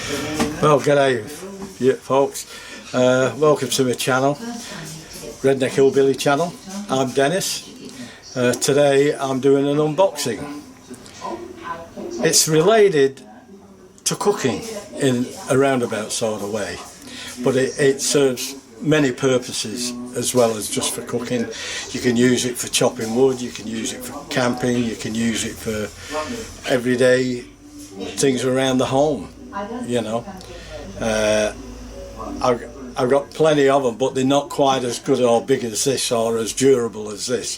Well, g'day folks, welcome to my channel, Redneck Hillbilly channel. I'm Dennis. Today I'm doing an unboxing. It's related to cooking in a roundabout sort of way, but it serves many purposes as well as just for cooking. You can use it for chopping wood, you can use it for camping, you can use it for everyday things around the home, you know. I've got plenty of them, but they're not quite as good or big as this or as durable as this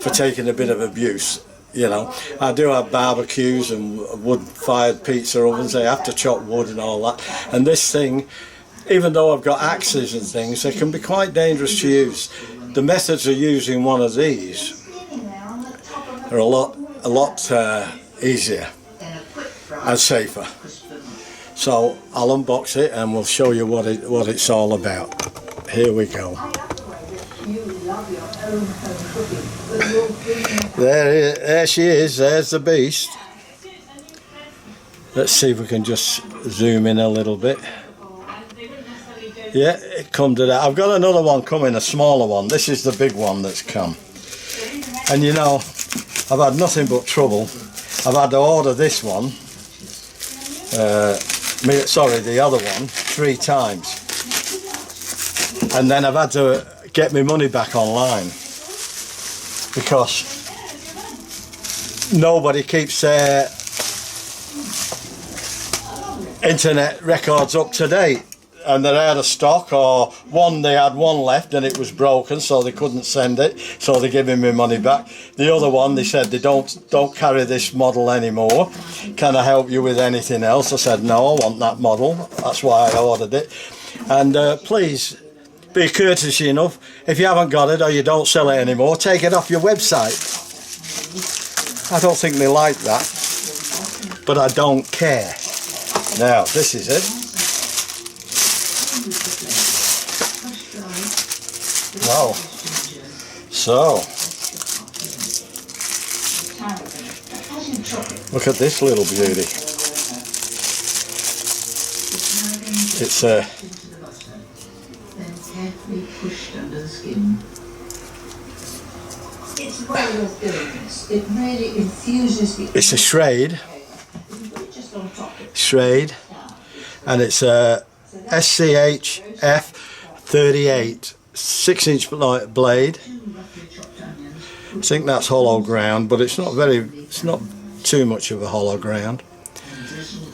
for taking a bit of abuse, you know. I do have barbecues and wood-fired pizza ovens. They have to chop wood and all that, and this thing, even though I've got axes and things, they can be quite dangerous to use. The methods of using one of these are a lot easier and safer. So I'll unbox it and we'll show you what it's all about. Here we go. There she is. There's the beast. Let's see if we can just zoom in a little bit. Yeah, it come to that. I've got another one coming, a smaller one. This is the big one that's come. And you know, I've had nothing but trouble. I've had to order this one, the other one, 3 times. And then I've had to get my money back online because nobody keeps their internet records up to date. And they're out of stock, or they had one left and it was broken, so they couldn't send it, so they're giving me money back. The other one, they said they don't carry this model anymore. Can I help you with anything else? I said no, I want that model. That's why I ordered it. And please be courteous enough, if you haven't got it or you don't sell it anymore, take it off your website. I don't think they like that, but I don't care. Now this is it. Wow. So, look at this little beauty. It's it's a Schrade, and it's a SCHF 38 6-inch blade. I think that's hollow ground, but it's not too much of a hollow ground.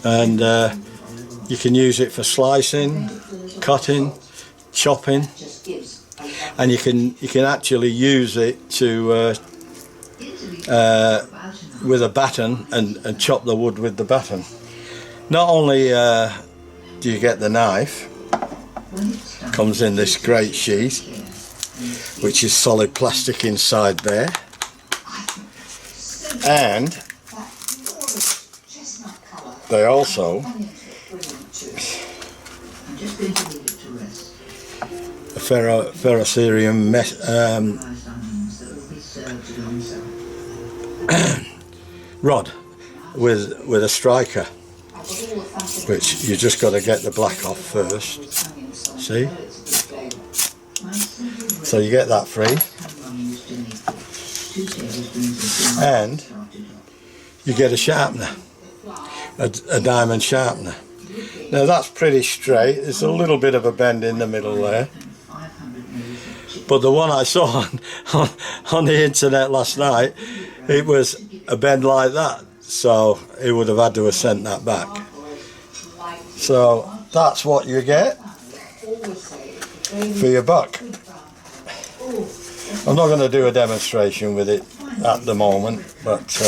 And you can use it for slicing, cutting, chopping, and you can actually use it to with a batten and chop the wood with the batten. Not only do you get the knife, comes in this great sheath, which is solid plastic inside there, and they also a ferrocerium rod with a striker, which you just got to get the black off first. See? So you get that free, and you get a sharpener, a diamond sharpener. Now that's pretty straight. There's a little bit of a bend in the middle there, but the one I saw on the internet last night, it was a bend like that, so it would have had to have sent that back. So that's what you get for your buck. I'm not going to do a demonstration with it at the moment, but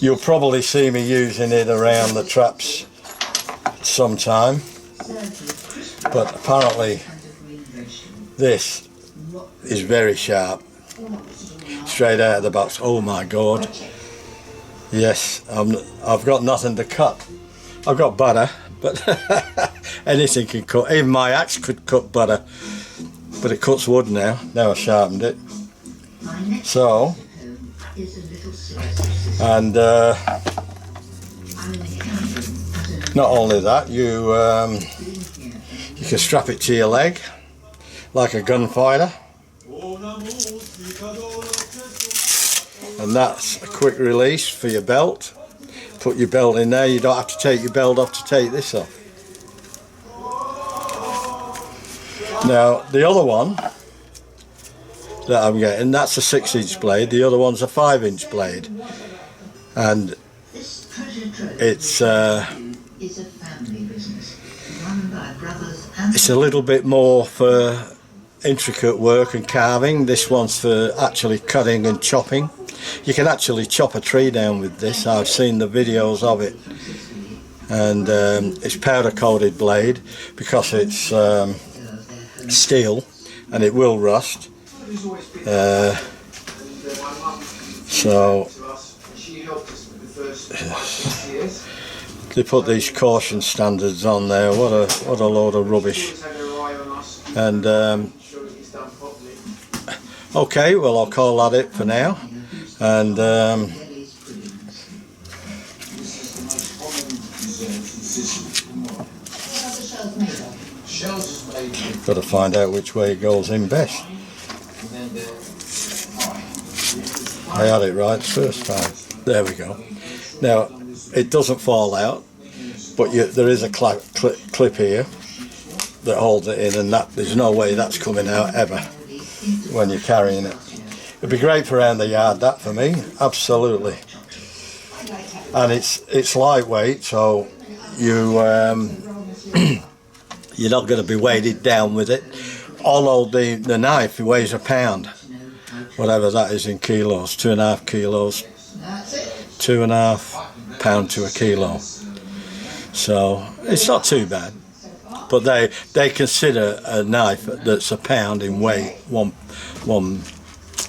you'll probably see me using it around the traps sometime. But apparently this is very sharp, straight out of the box. Oh my god, yes. I've got nothing to cut. I've got butter, but anything can cut. Even my axe could cut butter, but it cuts wood now. Now I've sharpened it. So, and Not only that, you can strap it to your leg like a gunfighter, and that's a quick release for your belt. Put your belt in there, you don't have to take your belt off to take this off. Now the other one that I'm getting, that's a 6-inch blade, the other one's a 5-inch blade, and it's a little bit more for intricate work and carving. This one's for actually cutting and chopping. You can actually chop a tree down with this. I've seen the videos of it, and it's powder coated blade because it's steel and it will rust. So they put these caution standards on there. What a load of rubbish. And okay, well, I'll call that it for now. And got to find out which way it goes in best. I had it right first time. There we go. Now it doesn't fall out, but there is a clip here that holds it in, and there's no way that's coming out ever when you're carrying it. It'd be great for around the yard, that, for me, absolutely. And it's lightweight, so you you're not going to be weighted down with it. Although the knife weighs a pound, whatever that is in kilos, 2.5 kilos, 2.5 pound to a kilo. So it's not too bad. But they consider a knife that's a pound in weight, one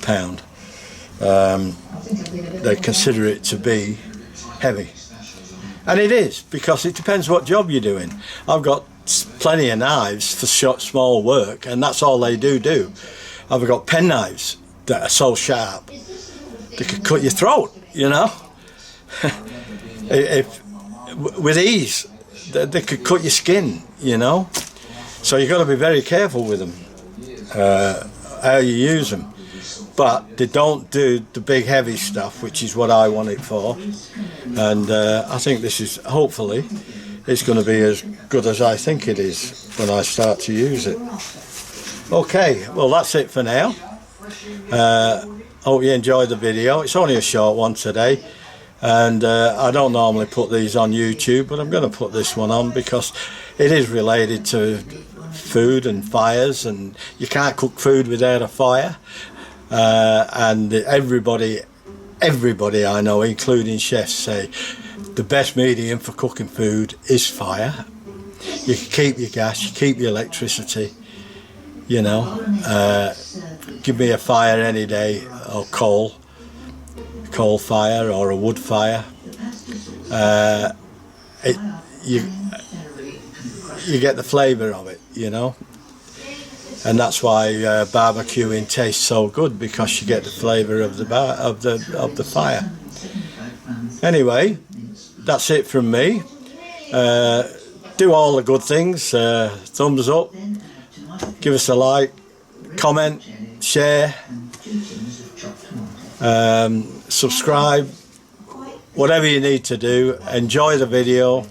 pound. They consider it to be heavy, and it is, because it depends what job you're doing. I've got plenty of knives for small work, and that's all they do. I've got pen knives that are so sharp they could cut your throat, you know. With ease, they could cut your skin, you know. So you've got to be very careful with them, how you use them. But they don't do the big heavy stuff, which is what I want it for. And I think this is, hopefully, it's going to be as good as I think it is when I start to use it. Okay, well, that's it for now. Hope you enjoyed the video. It's only a short one today, and I don't normally put these on YouTube, but I'm going to put this one on because it is related to food and fires, and you can't cook food without a fire. And everybody I know, including chefs, say the best medium for cooking food is fire. You can keep your gas, you keep your electricity, you know. Give me a fire any day, or coal fire or a wood fire. You get the flavour of it, you know. And that's why barbecuing tastes so good, because you get the flavour of the fire. Anyway, that's it from me. Do all the good things. Thumbs up, give us a like, comment, share, subscribe, whatever you need to do. Enjoy the video,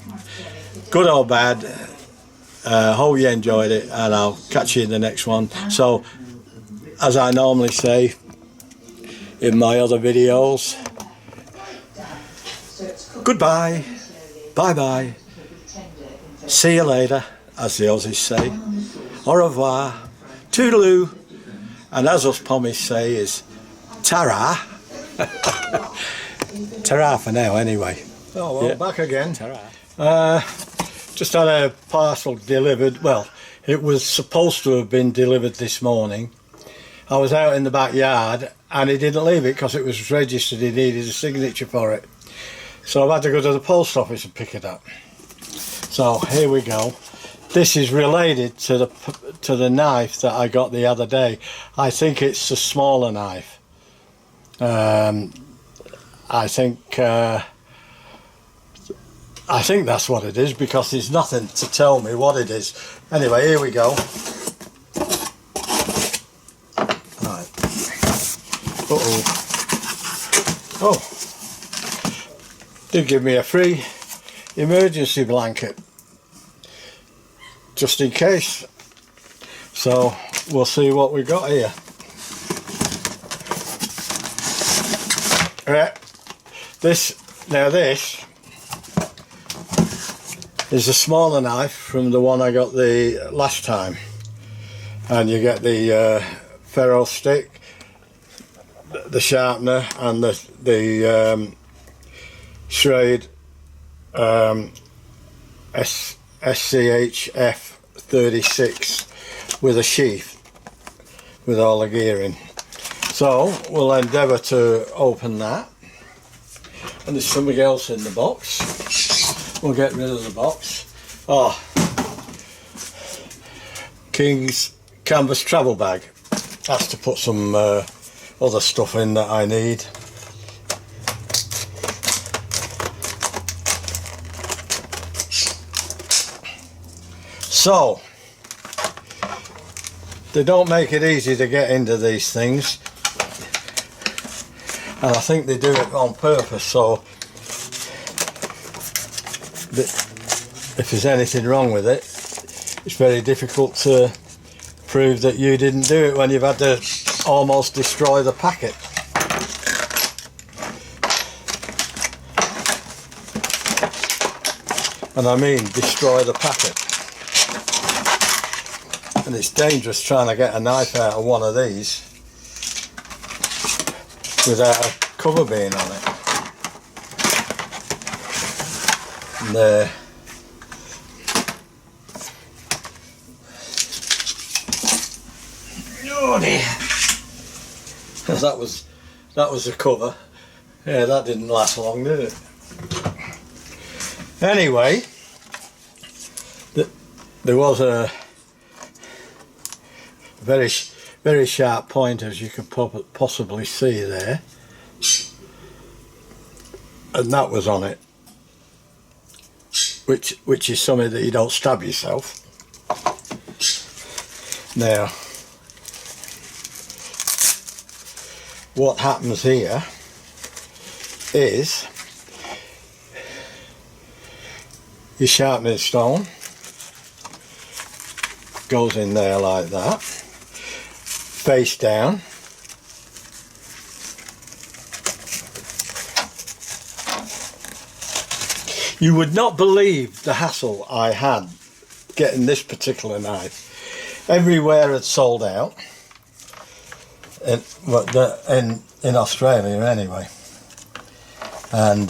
good or bad. Hope you enjoyed it, and I'll catch you in the next one. So, as I normally say in my other videos, goodbye, bye-bye, see you later, as the Aussies say, au revoir, toodaloo, and as us Pommies say is ta-ra. Ta-ra for now, anyway. Oh, well, yeah. Back again. Ta-ra. Just had a parcel delivered. Well, it was supposed to have been delivered this morning. I was out in the backyard and he didn't leave it because it was registered. He needed a signature for it. So I've had to go to the post office and pick it up. So here we go. This is related to the knife that I got the other day. I think it's a smaller knife. I think I think that's what it is, because there's nothing to tell me what it is. Anyway, here we go. Right. Uh-oh. Oh. Did give me a free emergency blanket, just in case. So we'll see what we got here. Right. This is a smaller knife from the one I got the last time, and you get the ferro stick, the sharpener, and the Schrade SCHF 36 with a sheath with all the gearing. So we'll endeavour to open that, and there's something else in the box. We'll get rid of the box. Oh, King's canvas travel bag. Has to put some other stuff in that I need. So they don't make it easy to get into these things, and I think they do it on purpose, so if there's anything wrong with it, it's very difficult to prove that you didn't do it when you've had to almost destroy the packet. And I mean destroy the packet. And it's dangerous trying to get a knife out of one of these without a cover being on it. And there. Oh dear. That was the cover. Yeah, that didn't last long, did it? Anyway, there was a very sharp point, as you could possibly see there, and that was on it, which is something that you don't stab yourself. Now, what happens here is your sharpening stone goes in there like that, face down. You would not believe the hassle I had getting this particular knife. Everywhere had sold out, in Australia anyway, and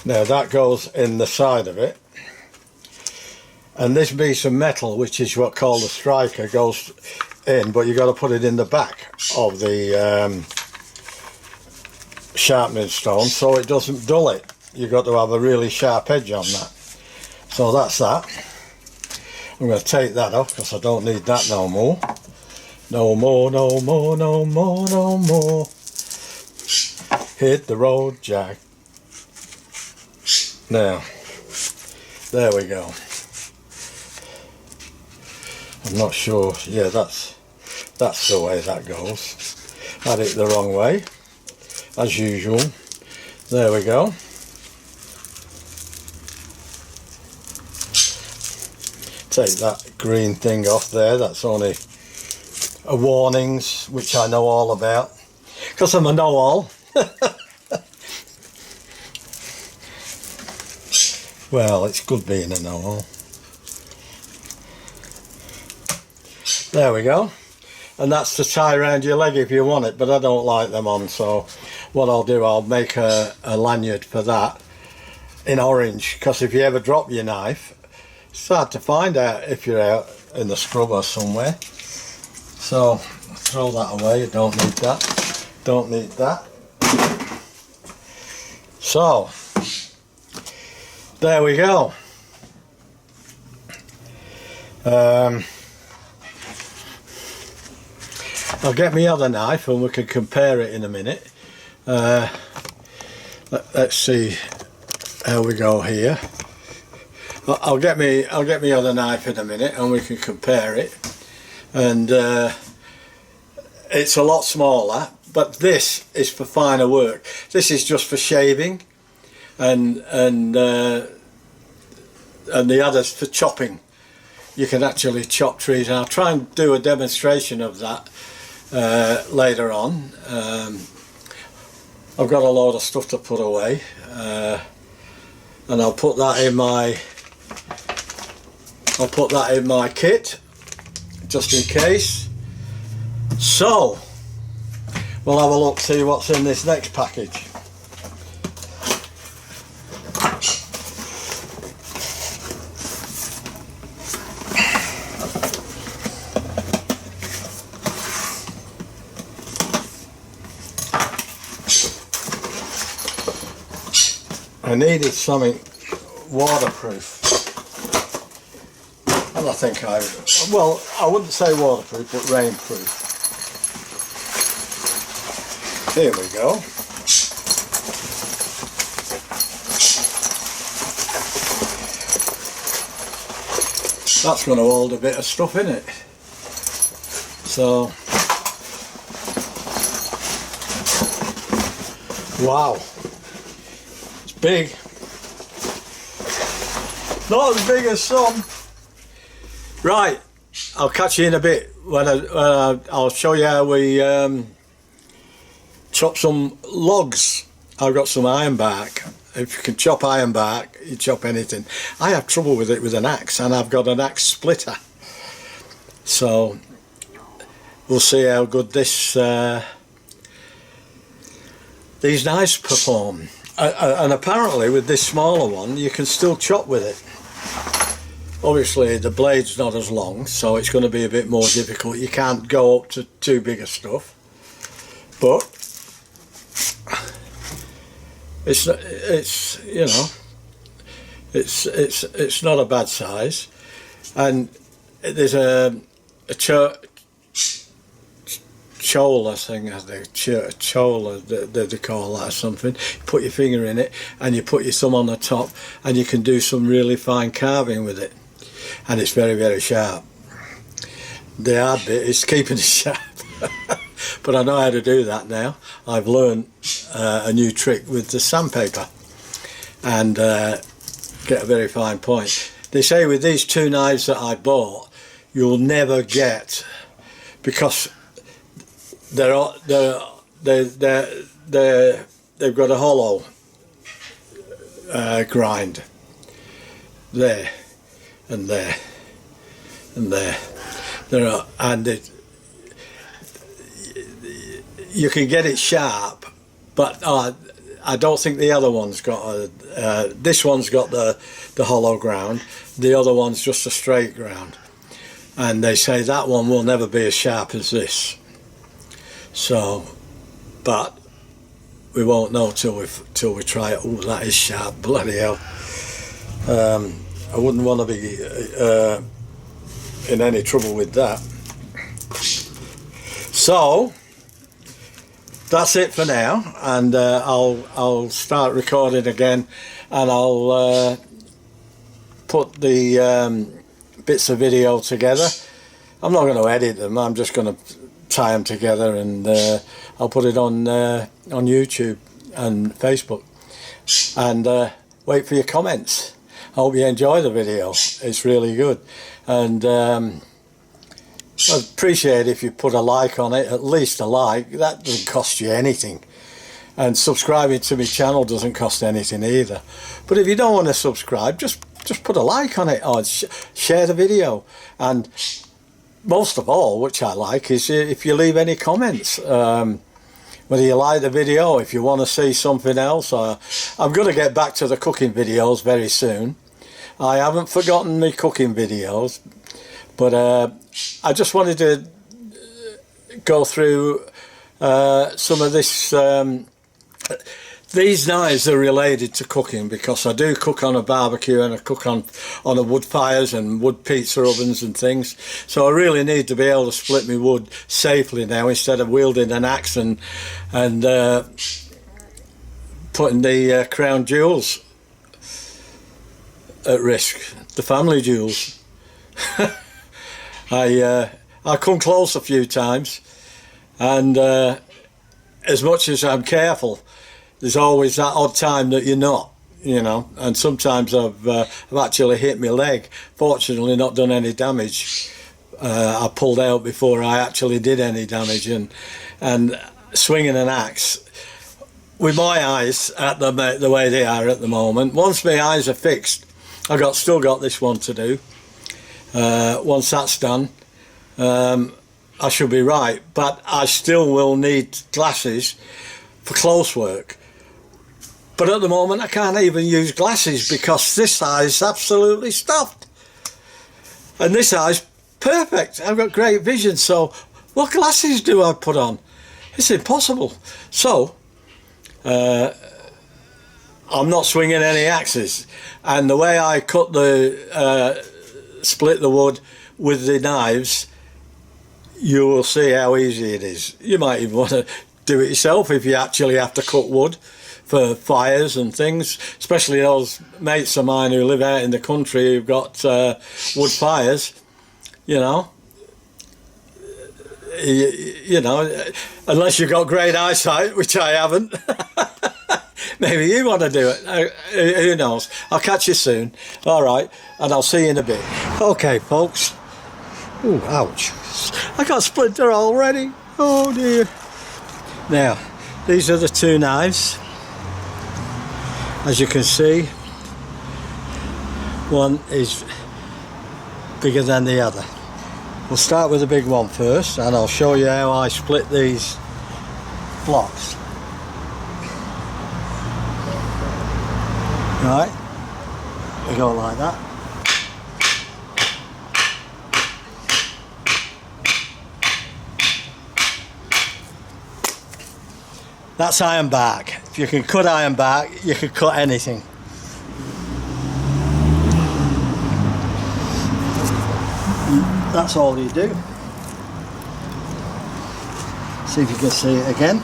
now that goes in the side of it, and this piece of metal, which is what called a striker, goes in, but you got to put it in the back of the sharpening stone so it doesn't dull it. You got to have a really sharp edge on that. So that's that. I'm going to take that off because I don't need that no more. No more, no more, no more, no more. Hit the road, Jack. Now, there we go. I'm not sure. Yeah, that's the way that goes. Had it the wrong way, as usual. There we go. Take that green thing off there. That's only a warnings, which I know all about because I'm a know-all. Well, it's good being a know-all. There we go. And that's to tie around your leg if you want it, but I don't like them on, so what I'll do, I'll make a lanyard for that in orange, because if you ever drop your knife, it's hard to find out if you're out in the scrub or somewhere. So throw that away, you don't need that. Don't need that. So there we go. I'll get my other knife and we can compare it in a minute. Let's see how we go here. I'll get me other knife in a minute and we can compare it. And it's a lot smaller, but this is for finer work. This is just for shaving, and the other's for chopping. You can actually chop trees, and I'll try and do a demonstration of that later on. I've got a load of stuff to put away, and I'll put that in my kit just in case. So we'll have a look, see what's in this next package. I needed something waterproof, and I think I wouldn't say waterproof, but rainproof. Here we go. That's going to hold a bit of stuff in it. So, wow. Big, not as big as some. Right, I'll catch you in a bit when I'll show you how we chop some logs. I've got some ironbark. If you can chop ironbark, you chop anything. I have trouble with it with an axe, and I've got an axe splitter. So we'll see how good these knives perform. And apparently with this smaller one you can still chop with it. Obviously the blade's not as long, so it's going to be a bit more difficult. You can't go up to too big a stuff, but it's you know, it's not a bad size. And there's a chola thing, chola, they call that or something. You put your finger in it and you put your thumb on the top, and you can do some really fine carving with it, and it's very, very sharp. The hard bit is keeping it sharp. But I know how to do that now. I've learned a new trick with the sandpaper, and get a very fine point. They say with these two knives that I bought, you'll never get, because they've got a hollow grind there and there and there. You can get it sharp, but I don't think the other one's got this one's got the hollow ground. The other one's just a straight ground, and they say that one will never be as sharp as this. So, but we won't know till we try it. Oh, that is sharp, bloody hell. I wouldn't want to be in any trouble with that. So that's it for now, and I'll start recording again, and I'll put the bits of video together. I'm not going to edit them, I'm just going to tie them together, and I'll put it on YouTube and Facebook, and wait for your comments. I hope you enjoy the video. It's really good, and I'd appreciate if you put a like on it, at least a like. That doesn't cost you anything, and subscribing to my channel doesn't cost anything either. But if you don't want to subscribe, just put a like on it, or share the video. And most of all, which I like, is if you leave any comments, whether you like the video, if you want to see something else. I'm going to get back to the cooking videos very soon. I haven't forgotten my cooking videos, but I just wanted to go through some of this. These knives are related to cooking, because I do cook on a barbecue, and I cook on a wood fires and wood pizza ovens and things. So I really need to be able to split my wood safely now, instead of wielding an axe and putting the crown jewels at risk, the family jewels. I come close a few times, and as much as I'm careful, there's always that odd time that you're not, you know. And sometimes I've actually hit my leg. Fortunately, not done any damage. I pulled out before I actually did any damage, and swinging an axe with my eyes at the way they are at the moment. Once my eyes are fixed, still got this one to do. Once that's done, I should be right, but I still will need glasses for close work. But at the moment I can't even use glasses because this eye is absolutely stuffed, and this eye's perfect. I've got great vision, so what glasses do I put on? It's impossible. So I'm not swinging any axes, and the way I cut split the wood with the knives, you will see how easy it is. You might even want to do it yourself if you actually have to cut wood for fires and things, especially those mates of mine who live out in the country who've got wood fires. You know, unless you've got great eyesight, which I haven't. Maybe you want to do it. Who knows? I'll catch you soon. All right, and I'll see you in a bit. Okay, folks. Ooh, ouch. I got a splinter already. Oh dear. Now, these are the two knives. As you can see, one is bigger than the other. We'll start with the big one first, and I'll show you how I split these blocks. Right, we go like that. That's iron bark. If you can cut iron bark, you can cut anything. That's all you do. See if you can see it again.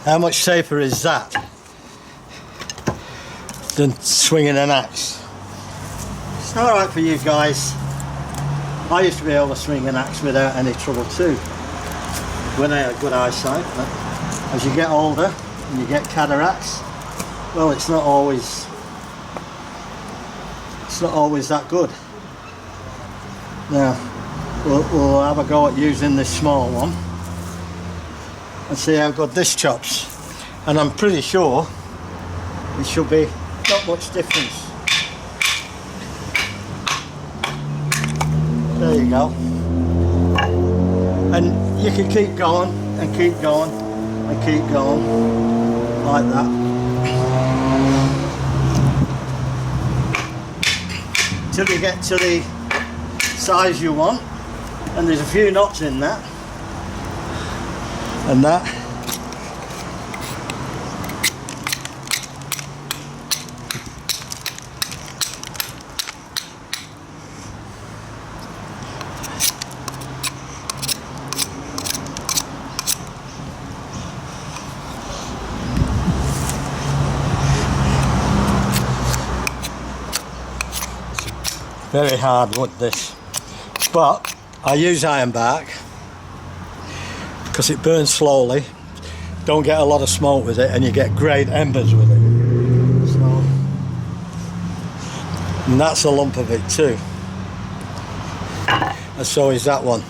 How much safer is that than swinging an axe? It's alright for you guys. I used to be able to swing an axe without any trouble too, when I had good eyesight. But as you get older and you get cataracts, well, it's not always that good. Now we'll have a go at using this small one and see how good this chops, and I'm pretty sure it should be not much difference. There you go. And you can keep going and keep going and keep going like that. Till you get to the size you want, and there's a few knots in that and that. Very hard wood this, but I use iron bark because it burns slowly, don't get a lot of smoke with it, and you get great embers with it. So, and that's a lump of it too, and so is that one.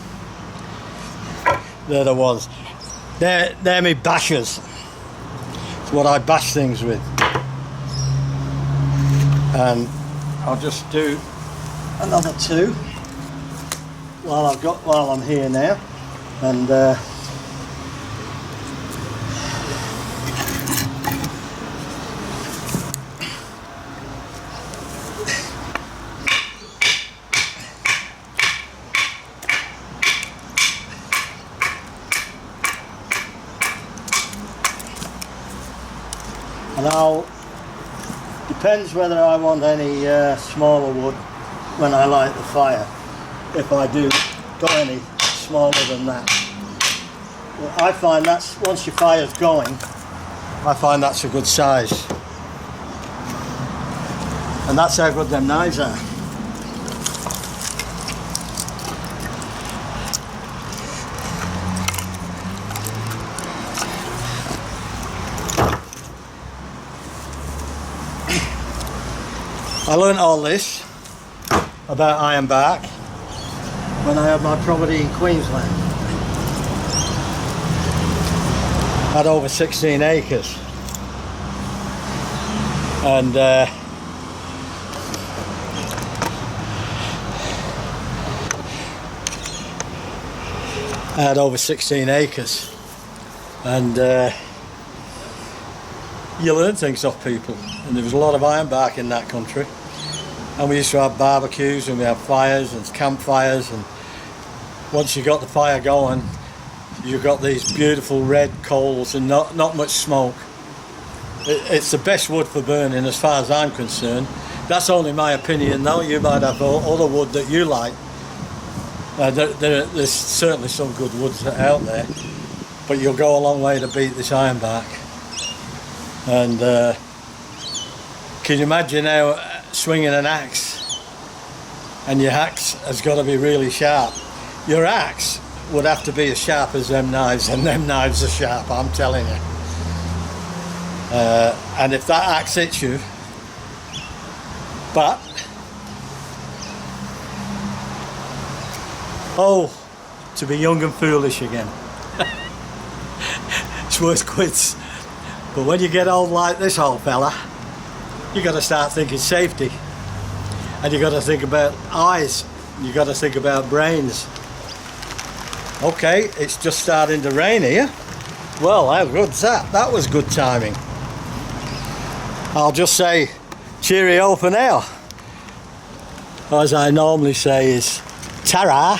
They're the ones. They're me bashers. It's what I bash things with, and I'll just do another two while I'm here now, and depends whether I want any smaller wood when I light the fire. if I do go any smaller than that. Well, I find that's, once your fire's going, I find that's a good size. And that's how good them knives are. I learnt all this about ironbark when I had my property in Queensland. I had over 16 acres, and I had over 16 acres, and you learn things off people, and there was a lot of ironbark in that country, and we used to have barbecues and we had fires and campfires, and once you got the fire going, you got these beautiful red coals and not much smoke. It's the best wood for burning as far as I'm concerned. That's only my opinion though. You might have other wood that you like. There's certainly some good woods out there, but you'll go a long way to beat this ironbark. And can you imagine how swinging an axe, and your axe has got to be really sharp. Your axe would have to be as sharp as them knives, and them knives are sharp, I'm telling you. And if that axe hits you, but oh, to be young and foolish again. It's worth quits. But when you get old like this old fella, you got to start thinking safety, and you got to think about eyes, you got to think about brains. Okay, it's just starting to rain here. Well, how good's that? That was good timing. I'll just say cheerio for now. As I normally say is, ta-ra.